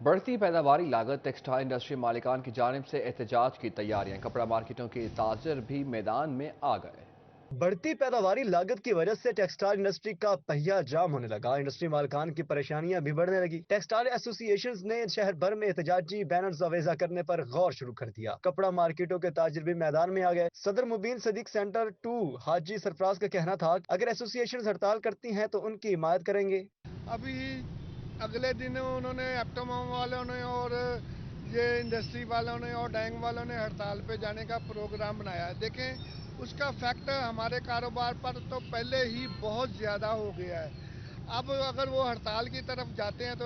बढ़ती पैदावारी लागत, टेक्सटाइल इंडस्ट्री मालिकान की जानिब से एहतजाज की तैयारियां। कपड़ा मार्केटों के ताजर भी मैदान में आ गए। बढ़ती पैदावारी लागत की वजह से टेक्सटाइल इंडस्ट्री का पहिया जाम होने लगा। इंडस्ट्री मालिकान की परेशानियां भी बढ़ने लगी। टेक्सटाइल एसोसिएशंस ने शहर भर में एहतजाजी बैनर्स अवेजा करने पर गौर शुरू कर दिया। कपड़ा मार्केटों के ताजिर भी मैदान में आ गए। सदर मुबीन सदीक सेंटर 2 हाजी सरफराज का कहना था, अगर एसोसिएशन हड़ताल करती हैं तो उनकी हिमायत करेंगे। अभी अगले दिन उन्होंने एप्टोमॉम वालों ने और ये इंडस्ट्री वालों ने और डैंग वालों ने हड़ताल पे जाने का प्रोग्राम बनाया है। देखें, उसका फैक्ट हमारे कारोबार पर तो पहले ही बहुत ज़्यादा हो गया है। अब अगर वो हड़ताल की तरफ जाते हैं तो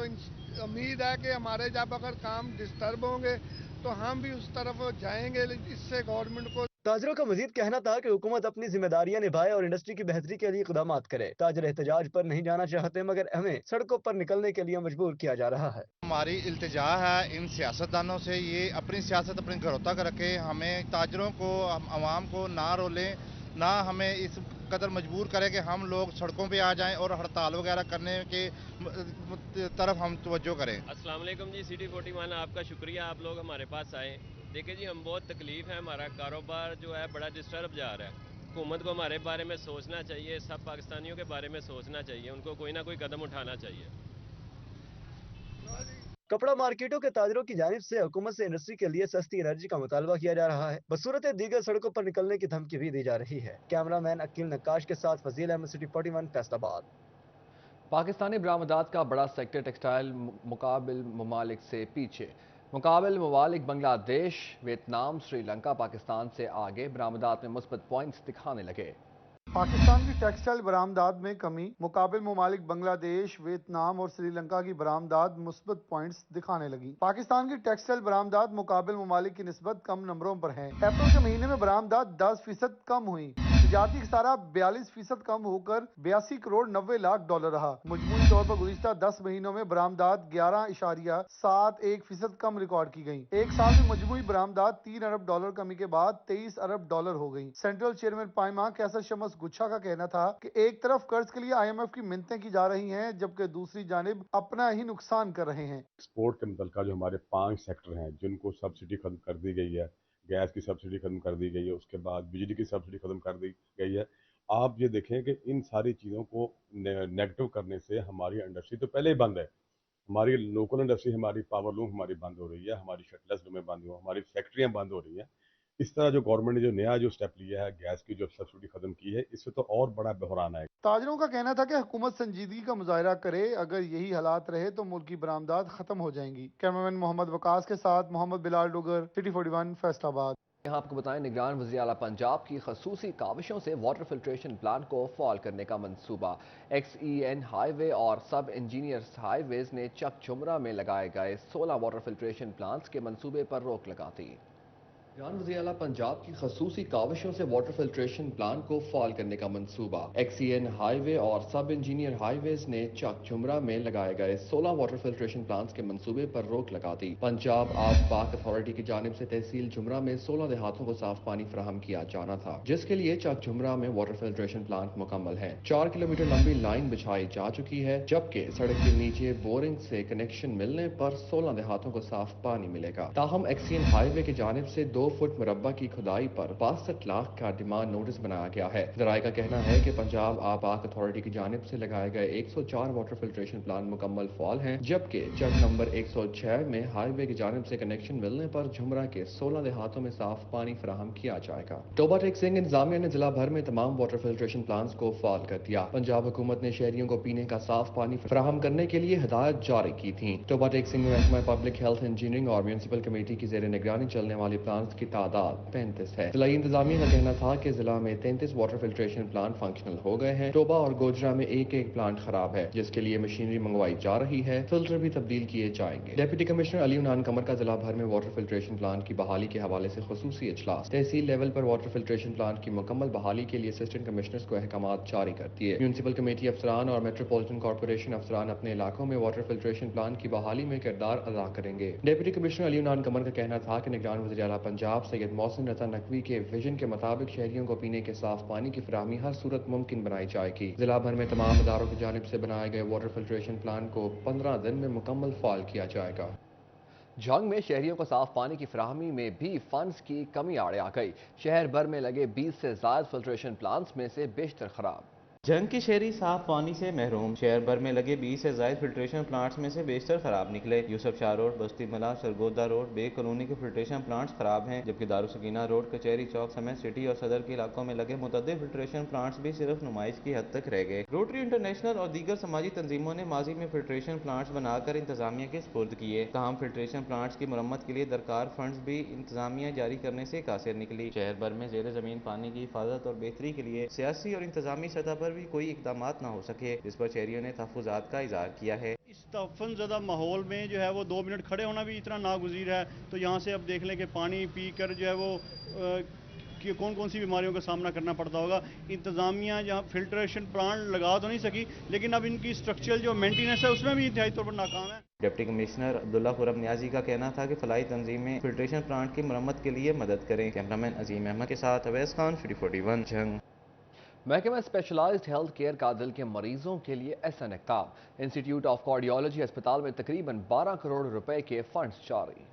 उम्मीद है कि हमारे जब अगर काम डिस्टर्ब होंगे तो हम भी उस तरफ जाएंगे। इससे गवर्नमेंट को ताजरों का मजीद कहना था कि हुकूमत अपनी जिम्मेदारियां निभाए और इंडस्ट्री की बेहतरी के लिए इक़दामात करे। ताजर एहतजाज पर नहीं जाना चाहते, मगर हमें सड़कों पर निकलने के लिए मजबूर किया जा रहा है। हमारी इल्तिजा है इन सियासतदानों से, ये अपनी सियासत अपने घरों तक रखे, हमें ताजरों को, आवाम को ना रोलें, ना हमें इस कदर मजबूर करें कि हम लोग सड़कों पे आ जाएं और हड़ताल वगैरह करने के तरफ हम तवज्जो करें। अस्सलाम वालेकुम जी, सिटी 41 आपका शुक्रिया, आप लोग हमारे पास आए। देखिए जी, हम बहुत तकलीफ है, हमारा कारोबार जो है बड़ा डिस्टर्ब जा रहा है। हुकूमत को हमारे बारे में सोचना चाहिए, सब पाकिस्तानियों के बारे में सोचना चाहिए, उनको कोई ना कोई कदम उठाना चाहिए। कपड़ा मार्केटों के ताजरों की जानिब से हुकूमत से इंडस्ट्री के लिए सस्ती एनर्जी का मुतालबा किया जा रहा है। बसूरत दीगर सड़कों पर निकलने की धमकी भी दी जा रही है। कैमरामैन अकील नक्काश के साथ फजील अहमद, सिटी 41, फैसलाबाद। पाकिस्तानी बरामदात का बड़ा सेक्टर टेक्सटाइल मुकाबिल ममालिक से पीछे। मुकाबिल ममालिक बांग्लादेश, वियतनाम, श्रीलंका पाकिस्तान से आगे बरामदात में मुस्बत पॉइंट्स दिखाने लगे। पाकिस्तान की टेक्सटाइल बरामदात में कमी, मुकाबिल ममालिक बांग्लादेश, वियतनाम और श्रीलंका की बरामदात मुस्बत पॉइंट्स दिखाने लगी। पाकिस्तान की टेक्सटाइल बरामदात मुकाबिल ममालिक की निस्बत कम नंबरों पर हैं। अप्रैल के महीने में बरामदात 10% कम हुई। तजारती खसारा 42% कम होकर 82 करोड़ 90 लाख डॉलर रहा। मजमूई तौर पर गुज़िश्ता 10 महीनों में बरामदात 11.71% कम रिकॉर्ड की गई। एक साल में मजमूई बरामदात 3 अरब डॉलर कमी के बाद 23 अरब डॉलर हो गई। सेंट्रल चेयरमैन पाइमा कैसर शमस गुच्छा का कहना था कि एक तरफ कर्ज के लिए IMF की मिन्नतें की जा रही हैं, जबकि दूसरी जानिब अपना ही नुकसान कर रहे हैं। एक्सपोर्ट के मुतल्लिक़ जो हमारे 5 सेक्टर हैं जिनको सब्सिडी खत्म कर दी गई है, गैस की सब्सिडी खत्म कर दी गई है, उसके बाद बिजली की सब्सिडी खत्म कर दी गई है। आप ये देखें कि इन सारी चीज़ों को नेगेटिव करने से हमारी इंडस्ट्री तो पहले ही बंद है। हमारी लोकल इंडस्ट्री, हमारी पावर लूम हमारी बंद हो रही है, हमारी शटलेस लूमें बंद हो, हमारी फैक्ट्रियाँ बंद हो रही हैं। इस तरह जो गवर्नमेंट ने जो नया जो स्टेप लिया है, गैस की जो सब्सिडी खत्म की है, इससे तो और बड़ा बहरान है। ताजरों का कहना था कि हुकूमत संजीदगी का मुजाहरा करे, अगर यही हालात रहे तो मुल्क की बरामदात खत्म हो जाएंगी। कैमरामैन मोहम्मद वकास के साथ मोहम्मद बिलाल डुगर, सिटी 41, फैसलाबाद। यहाँ आपको बताएं, निगरान वज़ीर आला पंजाब की खसूसी काविशों से वाटर फिल्ट्रेशन प्लांट को फॉल करने का मंसूबा। XEN हाईवे और सब इंजीनियर्स हाईवेज ने चक झुमरा में लगाए गए 16 वाटर फिल्ट्रेशन प्लांट्स के मंसूबे पर रोक लगा दी। निगरान वज़ीर आला पंजाब की खसूसी काविशों से वाटर फिल्ट्रेशन प्लांट को फॉल करने का मंसूबा। XEN हाईवे और सब इंजीनियर हाईवेज ने चक झुमरा में लगाए गए 16 वाटर फिल्ट्रेशन प्लांट्स के मंसूबे पर रोक लगा दी। पंजाब आब पाक अथॉरिटी की जानिब से तहसील झुमरा में 16 देहातों को साफ पानी फराहम किया जाना था, जिसके लिए चक झुमरा में वाटर फिल्ट्रेशन प्लांट मुकम्मल है। 4 किलोमीटर लंबी लाइन बिछाई जा चुकी है, जबकि सड़क के नीचे बोरिंग से कनेक्शन मिलने पर 16 देहातों को साफ पानी मिलेगा। ताहम XEN हाईवे की जानिब से 2 फुट मुरब्बा की खुदाई पर 62 लाख का डिमांड नोटिस बनाया गया है। ज़राए का कहना है कि पंजाब आब पाक अथॉरिटी की जानिब से लगाए गए 104 वाटर फिल्ट्रेशन प्लांट मुकम्मल फॉल हैं, जबकि चक नंबर 106 में हाईवे की जानिब से कनेक्शन मिलने पर झुमरा के 16 देहातों में साफ पानी फराहम किया जाएगा। टोबा टेक सिंह इंतजामिया ने जिला भर में तमाम वाटर फिल्ट्रेशन प्लांट्स को फॉल कर दिया। पंजाब हुकूमत ने शहरियों को पीने का साफ पानी फराहम करने के लिए हिदायत जारी की थी। टोबा टेक सिंह में महकमा पब्लिक हेल्थ इंजीनियरिंग और म्यूनसिपल कमेटी की जेर निगरानी चलने वाले प्लांट्स की तादाद 35 है। जिला इंतजामिया का कहना था कि जिला में 33 वाटर फिल्ट्रेशन प्लांट फंक्शनल हो गए हैं। टोबा और गोजरा में एक प्लांट खराब है, जिसके लिए मशीनरी मंगवाई जा रही है, फिल्टर भी तब्दील किए जाएंगे। डिप्टी कमिश्नर अली उनान कमर का जिला भर में वाटर फिल्ट्रेशन प्लांट की बहाली के हवाले से खुसूसी इजलास। तहसील लेवल पर वाटर फिल्ट्रेशन प्लांट की मुकम्मल बहाली के लिए असिस्टेंट कमिश्नर्स को अहकामात जारी कर दिए। म्यूनसिपल कमेटी अफसरान और मेट्रोपॉलिटन कॉर्पोरेशन अफसरान अपने इलाकों में वाटर फिल्ट्रेशन प्लांट की बहाली में किरदार अदा करेंगे। डिप्टी कमिश्नर अली उनान कमर का कहना था कि निगरान वज़ीर आला पंजाब सैयद मोहसिन रज़ा नकवी के विजन के मुताबिक शहरियों को पीने के साफ पानी की फराहमी हर सूरत मुमकिन बनाई जाएगी। जिला भर में तमाम इदारों की जानिब से बनाए गए वाटर फिल्ट्रेशन प्लांट को 15 दिन में मुकम्मल फाल किया जाएगा। جھنگ میں شہریوں کو صاف پانی کی فراہمی میں بھی فنڈز کی کمی آڑے آ گئی۔ شہر بھر میں لگے 20 سے زائد فلٹریشن پلانٹس میں سے بیشتر خراب۔ جھنگ کے شہری صاف پانی سے محروم۔ شہر بھر میں لگے 20 سے زائد فلٹریشن پلانٹس میں سے بیشتر خراب نکلے۔ یوسف شاہ روڈ، بستی ملا، سرگودا روڈ، بے کالونی کے فلٹریشن پلانٹس خراب ہیں، جبکہ دارالسکینہ روڈ، کچہری چوک سمیت سٹی اور صدر کے علاقوں میں لگے متعدد فلٹریشن پلانٹس بھی صرف نمائش کی حد تک رہ گئے۔ روٹری انٹرنیشنل اور دیگر سماجی تنظیموں نے ماضی میں فلٹریشن پلانٹس بنا کر انتظامیہ کے سپرد کیے، تاہم فلٹریشن پلانٹس کی مرمت کے لیے درکار فنڈز بھی انتظامیہ جاری کرنے سے قاصر نکلی۔ شہر بھر میں زیر زمین پانی کی حفاظت اور بہتری کے لیے سیاسی اور انتظامی سطح پر بھی کوئی اقدامات نہ ہو سکے، جس پر شہریوں نے تحفظات کا اظہار کیا ہے۔ اس تعفن زدہ ماحول میں جو ہے وہ 2 منٹ کھڑے ہونا بھی اتنا ناگزیر ہے، تو یہاں سے اب دیکھ لیں کہ پانی پی کر جو ہے وہ کہ کون سی بیماریوں کا سامنا کرنا پڑتا ہوگا۔ انتظامیہ جہاں فلٹریشن پلانٹ لگا تو نہیں سکی، لیکن اب ان کی اسٹرکچرل جو مینٹیننس ہے اس میں بھی انتہائی طور پر ناکام ہے۔ ڈپٹی کمشنر عبداللہ خرم نیازی کا کہنا تھا کہ فلاحی تنظیمیں فلٹریشن پلانٹ کی مرمت کے لیے مدد کریں۔ کیمرامین عظیم احمد کے ساتھ اویس خان، فری 41 جھنگ۔ محکمہ اسپیشلائزڈ ہیلتھ کیئر کا دل کے مریضوں کے لیے احسن اقدام۔ انسٹی ٹیوٹ آف کارڈیالوجی اسپتال میں تقریباً 12 کروڑ روپے کے فنڈز جاری۔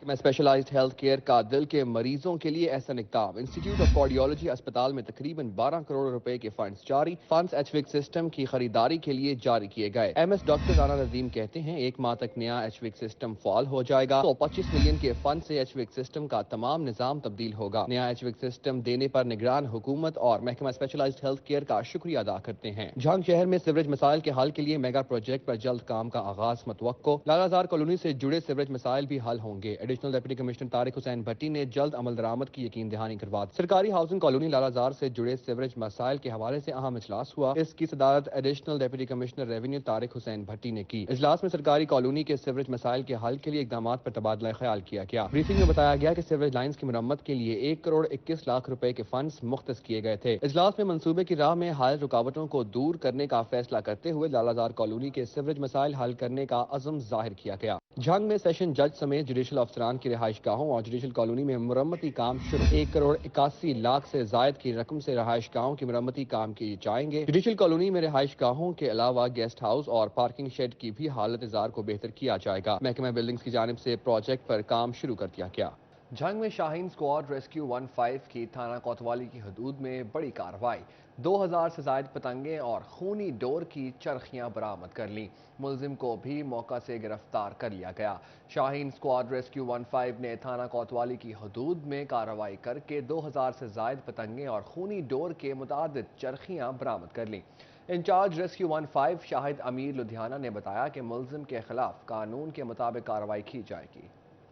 محکمہ اسپیشلائزڈ ہیلتھ کیئر کا دل کے مریضوں کے لیے احسن اقدام۔ انسٹی ٹیوٹ آف کارڈیالوجی اسپتال میں تقریباً 12 کروڑ روپے کے فنڈز جاری۔ فنڈز ایچ وک سسٹم کی خریداری کے لیے جاری کیے گئے۔ ایم ایس ڈاکٹر رانا نظیم کہتے ہیں 1 ماہ تک نیا ایچ وک سسٹم فعال ہو جائے گا تو 25 ملین کے فنڈ سے ایچ وک سسٹم کا تمام نظام تبدیل ہوگا۔ نیا ایچ وک سسٹم دینے پر نگران حکومت اور محکمہ اسپیشلائزڈ ہیلتھ کیئر کا شکریہ ادا کرتے ہیں۔ جھنگ شہر میں سیوریج مسائل کے حل کے لیے میگا پروجیکٹ پر جلد کام کا آغاز متوقع۔ لال آزار کالونی سے جڑے سیوریج مسائل بھی حل ہوں گے۔ Additional deputy commissioner Tariq Hussain Bhatti نے جلد عمل درآمد کی یقین دہانی کروا دی۔ سرکاری ہاؤسنگ کالونی لال آزار سے جڑے سیوریج مسائل کے حوالے سے اہم اجلاس ہوا۔ اس کی صدارت additional deputy commissioner revenue Tariq Hussain Bhatti نے کی۔ اجلاس میں سرکاری کالونی کے سیوریج مسائل کے حل کے لیے اقدامات پر تبادلہ خیال کیا گیا۔ بریفنگ میں بتایا گیا کہ سیوریج لائنز کی مرمت کے لیے 1 کروڑ 21 لاکھ روپے کے فنڈز مختص کیے گئے تھے۔ اجلاس میں منصوبے کی راہ میں حائل رکاوٹوں کو دور کرنے کا فیصلہ کرتے ہوئے لال آزار کالونی کے سیوریج مسائل حل کرنے کا عزم ظاہر کیا گیا۔ جھنگ میں سیشن جج سمیت جوڈیشل افسران کی رہائش گاہوں اور جوڈیشل کالونی میں مرمتی کام شروع۔ 1 کروڑ 81 لاکھ سے زائد کی رقم سے رہائش گاہوں کی مرمتی کام کیے جائیں گے۔ جوڈیشل کالونی میں رہائش گاہوں کے علاوہ گیسٹ ہاؤس اور پارکنگ شیڈ کی بھی حالت ازار کو بہتر کیا جائے گا۔ محکمہ بلڈنگز کی جانب سے پروجیکٹ پر کام شروع کر دیا گیا۔ جھنگ میں شاہین اسکواڈ ریسکیو 15 کی تھانہ کوتوالی کی حدود میں بڑی کارروائی۔ 2000 سے زائد پتنگیں اور خونی ڈور کی چرخیاں برآمد کر لیں۔ ملزم کو بھی موقع سے گرفتار کر لیا گیا۔ شاہین اسکواڈ ریسکیو 15 نے تھانہ کوتوالی کی حدود میں کارروائی کر کے 2000 سے زائد پتنگیں اور خونی ڈور کے متعدد چرخیاں برآمد کر لیں۔ انچارج ریسکیو 15 شاہد امیر لدھیانہ نے بتایا کہ ملزم کے خلاف قانون کے مطابق کارروائی کی جائے گی۔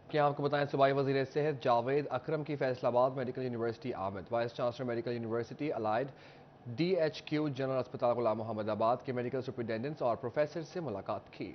کیا آپ کو بتائیں صوبائی وزیر صحت جاوید اکرم کی فیصل آباد میڈیکل یونیورسٹی آمد۔ Vice chancellor medical university allied D H Q general اسپتال غلام محمد آباد کے میڈیکل سپرنٹینڈنٹس اور پروفیسر سے ملاقات کی۔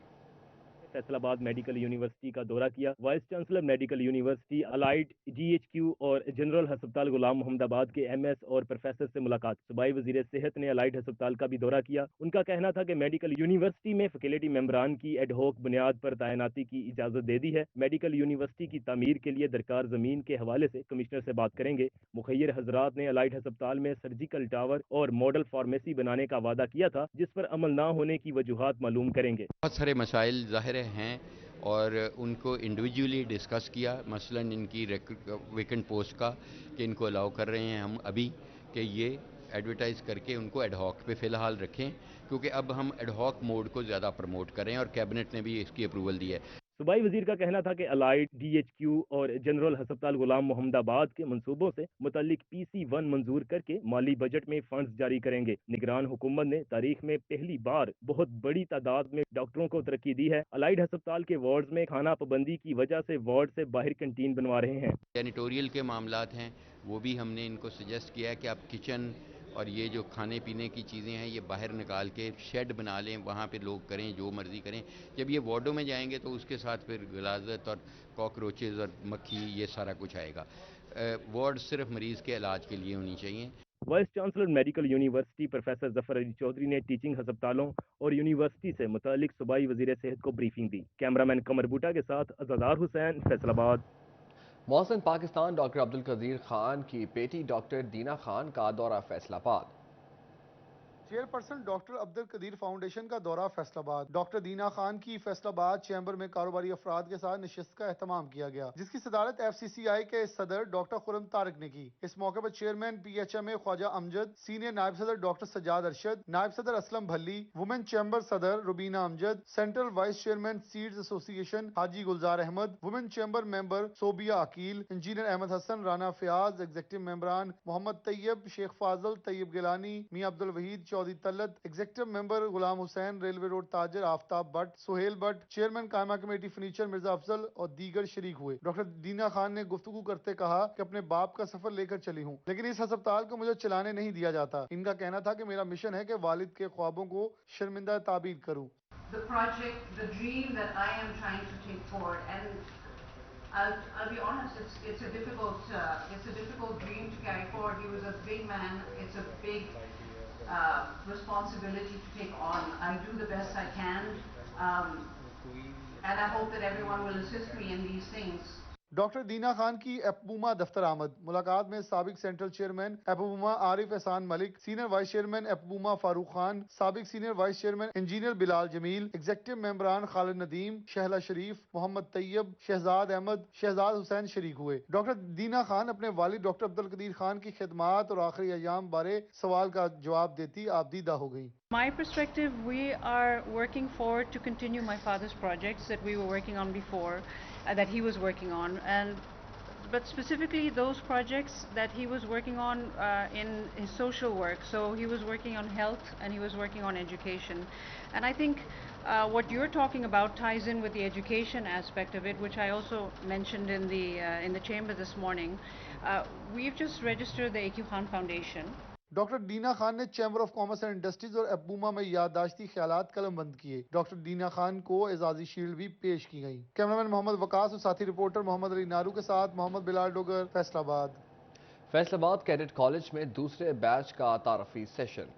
فیصل آباد میڈیکل یونیورسٹی کا دورہ کیا۔ Vice chancellor medical university allied D H Q اور جنرل ہسپتال غلام محمد آباد کے ایم ایس اور پروفیسر سے ملاقات۔ صوبائی وزیر صحت نے الائیڈ ہسپتال کا بھی دورہ کیا۔ ان کا کہنا تھا کہ میڈیکل یونیورسٹی میں فیکلٹی ممبران کی ایڈ ہوک بنیاد پر تعیناتی کی اجازت دے دی ہے۔ میڈیکل یونیورسٹی کی تعمیر کے لیے درکار زمین کے حوالے سے کمشنر سے بات کریں گے۔ مخیر حضرات نے الائیڈ ہسپتال میں سرجیکل ٹاور اور ماڈل فارمیسی بنانے کا وعدہ کیا تھا، جس پر عمل نہ ہونے کی وجوہات معلوم کریں گے۔ بہت سارے مسائل ظاہر ہیں اور ان کو انڈیویجولی ڈسکس کیا، مثلا ان کی ویکنٹ پوسٹ کا کہ ان کو الاؤ کر رہے ہیں ہم ابھی کہ یہ ایڈورٹائز کر کے ان کو ایڈ ہاک پہ فی الحال رکھیں، کیونکہ اب ہم ایڈ ہاک موڈ کو زیادہ پروموٹ کریں اور کیبنٹ نے بھی اس کی اپروول دی ہے۔ صوبائی وزیر کا کہنا تھا کہ الائیڈ ڈی ایچ کیو اور جنرل ہسپتال غلام محمد آباد کے منصوبوں سے متعلق PC1 منظور کر کے مالی بجٹ میں فنڈز جاری کریں گے۔ نگران حکومت نے تاریخ میں پہلی بار بہت بڑی تعداد میں ڈاکٹروں کو ترقی دی ہے۔ الائیڈ ہسپتال کے وارڈز میں کھانا پابندی کی وجہ سے وارڈ سے باہر کنٹین بنوا رہے ہیں۔ جینیٹوریل کے معاملات ہیں وہ بھی ہم نے ان کو سجیسٹ کیا ہے کہ آپ کچن اور یہ جو کھانے پینے کی چیزیں ہیں یہ باہر نکال کے شیڈ بنا لیں، وہاں پہ لوگ کریں جو مرضی کریں۔ جب یہ وارڈوں میں جائیں گے تو اس کے ساتھ پھر غلاظت اور کاکروچز اور مکھی یہ سارا کچھ آئے گا۔ وارڈ صرف مریض کے علاج کے لیے ہونی چاہیے۔ Vice chancellor medical university professor Zafar Ali Chaudhry نے ٹیچنگ ہسپتالوں اور یونیورسٹی سے متعلق صوبائی وزیر صحت کو بریفنگ دی۔ کیمرامین قمر بوٹا کے ساتھ عزادار حسین، فیصل آباد۔ محسن پاکستان ڈاکٹر عبدالقدیر خان کی بیٹی ڈاکٹر دینا خان کا دورہ Faisalabad. Chairperson doctor Abdul Qadeer foundation का दौरा फैसलाबाद। डॉक्टर दीना खान की फैसलाबाद चैम्बर में कारोबारी अफराद के साथ नशिस्त का एहतमाम किया गया, जिसकी सदारत FCCI के सदर डॉक्टर खुरम तारिक ने की। इस मौके पर chairman PHMA Khawaja Amjad, senior नायब सदर डॉक्टर सज्जाद अरशद, नायब सदर असलम भल्ली, वुमेन चैम्बर सदर Rubina Amjad, central vice chairman seeds association Haji Gulzar Ahmad, women chamber member Sobia Aqeel, engineer Ahmad Hasan, Rana Fayaz, executive मेंबरान Mohammad Tayyab, Sheikh Fazal, Tayyab Gilani, Mian Abdul Waheed, Chaudhry Talat, executive member Ghulam Hussain, railway road ताजर आफ्ताब भट्ट, सुहेल भट्ट, चेयरमैन कायमा कमेटी फर्नीचर मिर्जा अफजल और दीगर शरीक हुए। डॉक्टर दीना खान ने गुफ्तगू करते कहा कि अपने बाप का सफर लेकर चली हूँ, लेकिन इस अस्पताल को मुझे चलाने नहीं दिया जाता। इनका कहना था कि मेरा मिशन है कि वालिद के ख्वाबों को शर्मिंदा ताबीर करूँ। The project, the dream that I am trying to take forward, and I'll be honest, it's a difficult dream to carry forward. He was a big man. It's a big responsibility to take on. I do the best I can, and I hope that everyone will assist me in these things. Doctor Dina Khan की एपबूमा दफ्तर आमद। मुलाकात में साबिक central chairman APBUMA Arif Ehsan Malik, senior vice chairman APBUMA Farooq Khan, साबिक senior vice chairman engineer Bilal Jamil, executive मेंबरान खालिद नदीम, शहला शरीफ, मोहम्मद तैयब, शहजाद अहमद, शहजाद हुसैन शरीक हुए। डॉक्टर दीना खान अपने वालिद डॉक्टर अब्दुल कदीर खान की खिदमात और आखिरी अयाम बारे सवाल का जवाब देती आबदीदा हो गई। My perspective, we are working forward to continue my father's projects that we were working on before, that he was working on, but specifically those projects that he was working on in his social work. So he was working on health and he was working on education, and I think what you're talking about ties in with the education aspect of it, which I also mentioned in the chamber this morning. We've just registered the A.Q. Khan Foundation. Doctor Dina Khan ने chamber of commerce and industries और एपबूमा में याददाश्ती ख्यालात कलम बंद किए। Doctor Dina Khan को एजाजी shield भी पेश की गई। कैमरामैन मोहम्मद वकास और साथी रिपोर्टर मोहम्मद अली नारू के साथ मोहम्मद बिलाल डोगर, फैसलाबाद। फैसलाबाद कैडेट कॉलेज में दूसरे बैच का तारफी session.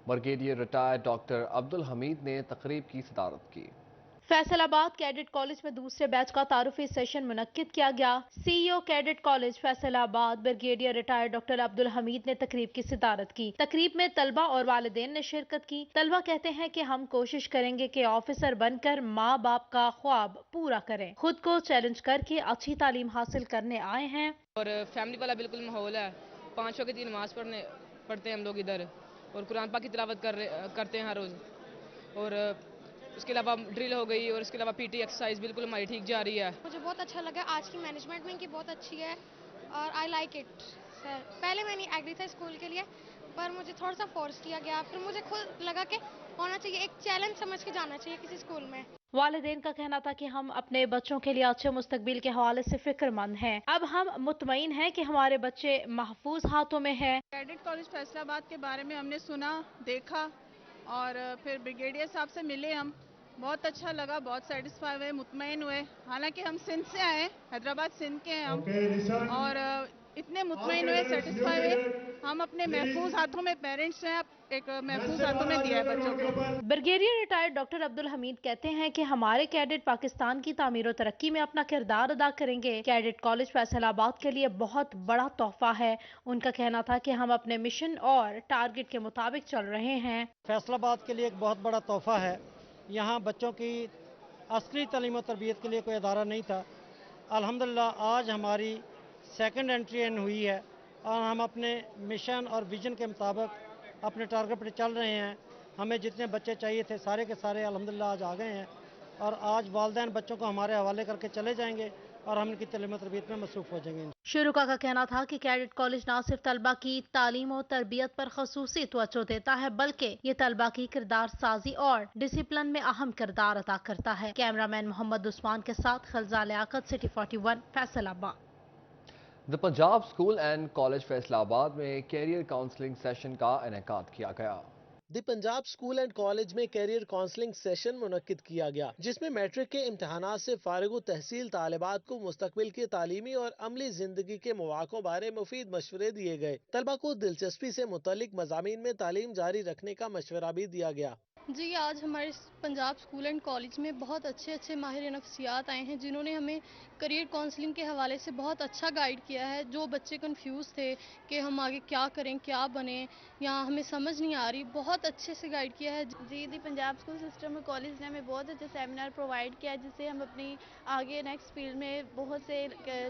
Brigadier retired doctor Abdul Hameed ने तकरीब की सदारत की। फैसलाबाद कैडेट कॉलेज में दूसरे बैच का तारुफी सेशन मुनक्किद किया गया। CEO cadet college Faisalabad brigadier retired doctor Abdul Hameed ने तकरीब की सदारत की। तकरीब में तलबा और वालिदैन ने शिरकत की। तलबा कहते हैं कि हम कोशिश करेंगे कि ऑफिसर बनकर माँ बाप का ख्वाब पूरा करें। खुद को चैलेंज करके अच्छी तालीम हासिल करने आए हैं और फैमिली वाला बिल्कुल माहौल है। 5 वक्त की नमाज पढ़ते हैं हम लोग इधर, और कुरान पाक की तिलावत करते हैं हर रोज, और उसके अलावा ड्रिल हो गई, और इसके अलावा PT एक्सरसाइज बिल्कुल हमारी ठीक जा रही है। मुझे बहुत अच्छा लगा। आज की मैनेजमेंट में इनकी बहुत अच्छी है और आई लाइक इट सर। पहले मैं नहीं एग्री था स्कूल के लिए, पर मुझे थोड़ा सा फोर्स किया गया। फिर मुझे खुद लगा कि होना चाहिए, एक चैलेंज समझ के जाना चाहिए किसी स्कूल में। वालिदैन का कहना था कि हम अपने बच्चों के लिए अच्छे मुस्तकबिल के हवाले से फिक्रमंद हैं। अब हम मुतमईन हैं कि हमारे बच्चे महफूज हाथों में हैं। कैडेट कॉलेज फैसलाबाद के बारे में हमने सुना, देखा, और फिर ब्रिगेडियर साहब से मिले। हम बहुत अच्छा लगा, बहुत सेटिस्फाई हुए, मुतमईन हुए। हालांकि हम सिंध से आए, हैदराबाद सिंध के हैं हम, और इतने मुतमईन हुए, सेटिस्फाई हुए। हम अपने महफूज हाथों में, पेरेंट्स हैं, एक महफूज हाथों में दिया है बच्चों को। Brigadier retired doctor Abdul Hamid कहते हैं कि हमारे कैडेट पाकिस्तान की तामीर और तरक्की में अपना किरदार अदा करेंगे। कैडेट कॉलेज फैसलाबाद के लिए बहुत बड़ा तोहफा है। उनका कहना था कि हम अपने मिशन और टारगेट के मुताबिक चल रहे हैं। फैसलाबाद के लिए एक बहुत बड़ा तोहफा है। यहाँ बच्चों की असली तालीम और तरबियत के लिए कोई अदारा नहीं था। अल्हम्दुलिल्लाह आज हमारी सेकंड एंट्री इन हुई है और हम अपने मिशन और विजन के मुताबिक अपने टारगेट पर चल रहे हैं। हमें जितने बच्चे चाहिए थे सारे के सारे अल्हम्दुलिल्लाह आज आ गए हैं, और आज वालिदैन बच्चों को हमारे हवाले करके चले जाएंगे और हम इनकी तालीम और तरबियत में मसरूफ़ हो जाएंगे। शुरुका का कहना था कि कैडेट कॉलेज न सिर्फ तलबा की तालीम और तरबियत पर खसूसी तवज्जो देता है, बल्कि ये तलबा की किरदार साजी और डिसिप्लिन में अहम किरदार अदा करता है। कैमरामैन मोहम्मद उस्मान के साथ Khalja Liaquat, city 41, Faisalabad. The Punjab school and college Faisalabad में कैरियर काउंसलिंग सेशन का इनेकाद किया गया। The Punjab school and college में कैरियर काउंसलिंग सेशन मुनक्किद किया गया, जिसमें मैट्रिक के इम्तहानात से फारिग तहसील तालिबात को मुस्तकबिल की तालीमी और अमली जिंदगी के मौक़ों बारे मुफीद मशवरे दिए गए। तलबा को दिलचस्पी से मुतल्लिक मज़ामीन में तालीम जारी रखने का मशवरा भी दिया गया। جی آج ہمارے پنجاب اسکول اینڈ کالج میں بہت اچھے ماہر نفسیات آئے ہیں جنہوں نے ہمیں کریئر کونسلنگ کے حوالے سے بہت اچھا گائیڈ کیا ہے. جو بچے کنفیوز تھے کہ ہم آگے کیا کریں کیا بنیں یا ہمیں سمجھ نہیں آ رہی, بہت اچھے سے گائیڈ کیا ہے. جی پنجاب اسکول سسٹم اور کالج نے ہمیں بہت اچھا سیمینار پرووائڈ کیا ہے جس سے ہم اپنی آگے نیکسٹ فیلڈ میں بہت سے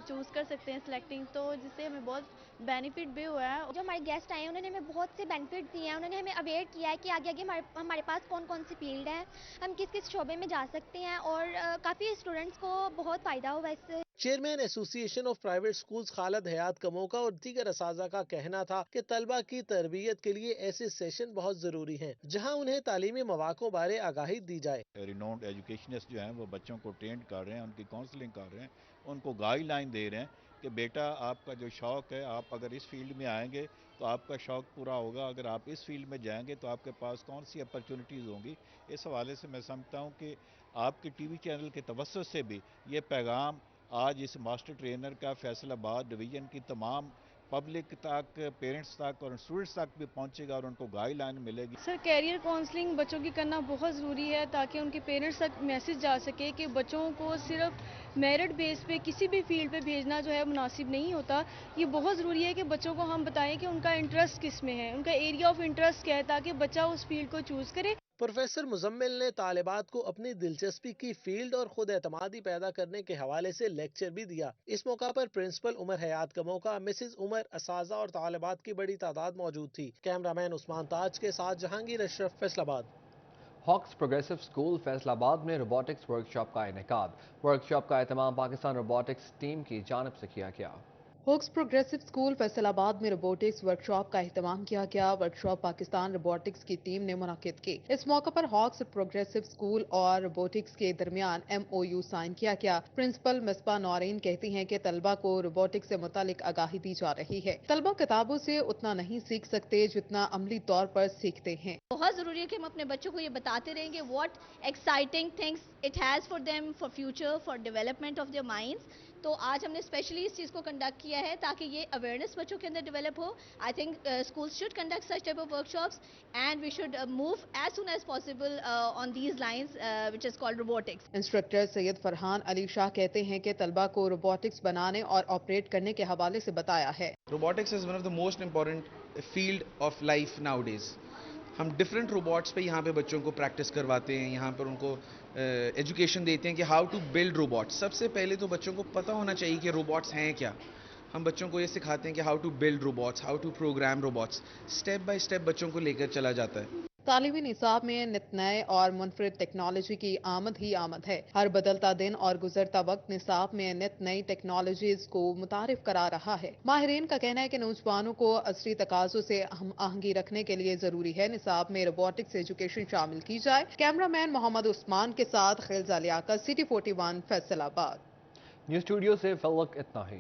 چوز کر سکتے ہیں سلیکٹنگ, تو جس سے ہمیں بہت بینیفٹ بھی ہوا ہے. جو ہمارے گیسٹ آئے ہیں انہوں نے ہمیں بہت سے بینیفٹ دیے ہیں, انہوں نے ہمیں اویئر کیا ہے کہ آگے ہمارے پاس کون سی فیلڈ ہے, ہم کس شعبے میں جا سکتے ہیں, اور کافی اسٹوڈنٹس کو بہت فائدہ ہوا اس سے. چیئرمین ایسوسی ایشن آف پرائیویٹ اسکولز خالد حیات کموکا اور دیگر اساتذہ کا کہنا تھا کہ طلبہ کی تربیت کے لیے ایسے سیشن بہت ضروری ہیں جہاں انہیں تعلیمی مواقع بارے آگاہی دی جائے. ریناؤنڈ ایجوکیشنسٹ جو ہیں وہ بچوں کو ٹرینڈ کر رہے ہیں, ان کی کاؤنسلنگ کر رہے ہیں, ان کو گائیڈ لائن دے رہے ہیں کہ بیٹا آپ کا جو شوق ہے, آپ اگر اس فیلڈ میں آئیں گے تو آپ کا شوق پورا ہوگا, اگر آپ اس فیلڈ میں جائیں گے تو آپ کے پاس کون سی اپرچونیٹیز ہوں گی. اس حوالے سے میں سمجھتا ہوں کہ آپ کے ٹی وی چینل کے توسط سے بھی یہ پیغام آج اس ماسٹر ٹرینر کا فیصل آباد ڈویژن کی تمام پبلک تک, پیرنٹس تک اور اسٹوڈنٹس تک بھی پہنچے گا اور ان کو گائیڈ لائن ملے گی. سر کیریئر کونسلنگ بچوں کی کرنا بہت ضروری ہے تاکہ ان کے پیرنٹس تک میسج جا سکے کہ بچوں کو صرف میرٹ بیس پہ کسی بھی فیلڈ پہ بھیجنا جو ہے مناسب نہیں ہوتا. یہ بہت ضروری ہے کہ بچوں کو ہم بتائیں کہ ان کا انٹرسٹ کس میں ہے, ان کا ایریا آف انٹرسٹ کیا ہے, تاکہ بچہ اس فیلڈ کو چوز کرے. پروفیسر مزمل نے طالبات کو اپنی دلچسپی کی فیلڈ اور خود اعتمادی پیدا کرنے کے حوالے سے لیکچر بھی دیا. اس موقع پر پرنسپل عمر حیات کموکا, مسز عمر, اساتذہ اور طالبات کی بڑی تعداد موجود تھی. کیمرہ مین عثمان تاج کے ساتھ جہانگیر اشرف, فیصل آباد. ہاکس پروگریسو اسکول فیصل آباد میں روبوٹکس ورکشاپ کا انعقاد. ورکشاپ کا اہتمام پاکستان روبوٹکس ٹیم کی جانب سے کیا گیا. ہاکس پروگریسو اسکول فیصل آباد میں روبوٹکس ورکشاپ کا اہتمام کیا گیا. ورکشاپ پاکستان روبوٹکس کی ٹیم نے منعقد کی. اس موقع پر ہاکس پروگریسو اسکول اور روبوٹکس کے درمیان MOU سائن کیا گیا. پرنسپل مصباح نورین کہتی ہیں کہ طلبہ کو روبوٹکس سے متعلق آگاہی دی جا رہی ہے. طلبہ کتابوں سے اتنا نہیں سیکھ سکتے جتنا عملی طور پر سیکھتے ہیں. بہت ضروری ہے کہ ہم اپنے بچوں کو یہ بتاتے رہیں کہ what exciting things it has for them for future for development of their minds. تو آج ہم نے اسپیشلی اس چیز کو کنڈکٹ کیا ہے تاکہ یہ اویئرنیس بچوں کے اندر ڈیولپ ہو. I think schools should conduct such type of workshops and we should move as soon as possible on these lines which is called robotics. Instructor Syed Farhan Ali Shah کہتے ہیں کہ طلبہ کو روبوٹکس بنانے اور آپریٹ کرنے کے حوالے سے بتایا ہے. Robotics is one of the most important field of life nowadays. ہم ڈفرینٹ روبوٹس پہ یہاں پہ بچوں کو پریکٹس کرواتے ہیں, یہاں پر ان کو ایجوکیشن دیتے ہیں کہ ہاؤ ٹو بلڈ روبوٹس. سب سے پہلے تو بچوں کو پتہ ہونا چاہیے کہ روبوٹس ہیں کیا. ہم بچوں کو یہ سکھاتے ہیں کہ how to build robots, how to program robots. Step by step بچوں کو لے کر چلا جاتا ہے. تعلیمی نصاب میں نت نئے اور منفرد ٹیکنالوجی کی آمد ہی آمد ہے. ہر بدلتا دن اور گزرتا وقت نصاب میں نت نئی ٹیکنالوجیز کو متعارف کرا رہا ہے. ماہرین کا کہنا ہے کہ نوجوانوں کو عصری تقاضوں سے ہم آہنگی رکھنے کے لیے ضروری ہے نصاب میں روبوٹکس ایجوکیشن شامل کی جائے. کیمرہ مین محمد عثمان کے ساتھ خلزہ لیاقت, CT41 فیصل آباد. نیوز اسٹوڈیو سے فی الوقت اتنا ہی.